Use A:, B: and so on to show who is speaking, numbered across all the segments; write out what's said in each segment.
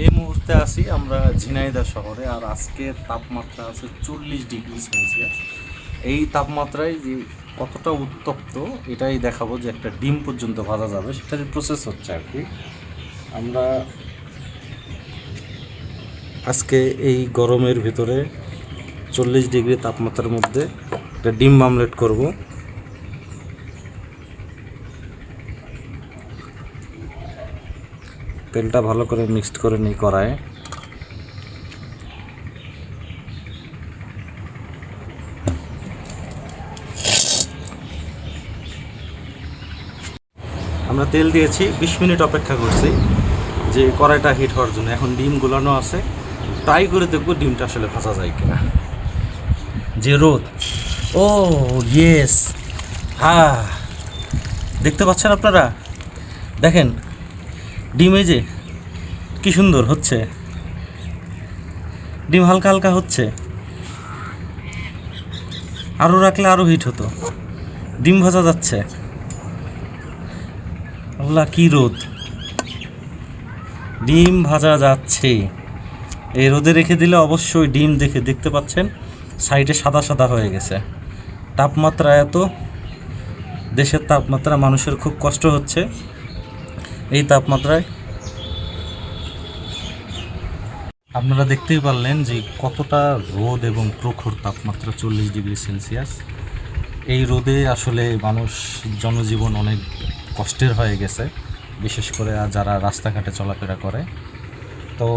A: এই মুহূর্তে আছি আমরা ঝিনাইদহ শহরে, আর আজকের তাপমাত্রা আছে 40 ডিগ্রি সেলসিয়াস। এই তাপমাত্রায় যে কতটা উত্তপ্ত এটাই দেখাবো, যে একটা ডিম পর্যন্ত ভাজা যাবে সেটার প্রসেস হচ্ছে আর কি। আমরা আজকে এই গরমের ভিতরে 40 ডিগ্রি তাপমাত্রার মধ্যে একটা ডিম আমলেট করব। তেলটা ভালো করে মিক্সড করে নিই কড়াইয়ে। আমরা তেল দিয়েছি, 20 মিনিট অপেক্ষা করছি যে কড়াইটা হিট হওয়ার জন্য। এখন ডিম গুলানো আছে, ট্রাই করে দেখবো ডিমটা আসলে ভাজা যায় কিনা। যে রোদ, ও ইয়েস, হ্যাঁ দেখতে পাচ্ছেন আপনারা, দেখেন ডিমে যে কি সুন্দর হচ্ছে, ডিম হালকা হালকা হচ্ছে। আরও রাখলে আরও হিট হতো। ডিম ভাজা যাচ্ছে, আল্লাহ কি রোদ, ডিম ভাজা যাচ্ছে। এই রোদে রেখে দিলে অবশ্যই ডিম দেখতে পাচ্ছেন সাইডে সাদা সাদা হয়ে গেছে। তাপমাত্রা এত, দেশের তাপমাত্রা, মানুষের খুব কষ্ট হচ্ছে এই তাপমাত্রায়। আপনারা দেখতেই পারলেন যে কতটা রোদ এবং প্রখর তাপমাত্রা, 40 ডিগ্রি সেলসিয়াস। এই রোদে আসলে মানুষ জনজীবন অনেক কষ্টের হয়ে গেছে, বিশেষ করে যারা রাস্তাঘাটে চলাফেরা করে। তো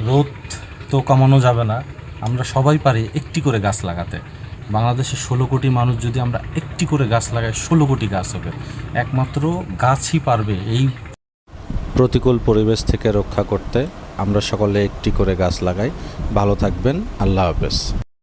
A: রোদ তো কমানো যাবে না, আমরা সবাই পারি একটি করে গাছ লাগাতে। বাংলাদেশে 16 কোটি মানুষ, যদি আমরা একটি করে গাছ লাগাই 16 কোটি গাছ হবে। একমাত্র গাছই পারবে এই প্রতিকূল পরিবেশ থেকে রক্ষা করতে। আমরা সকলে একটি করে গাছ লাগাই। ভালো থাকবেন, আল্লাহ হাফেজ।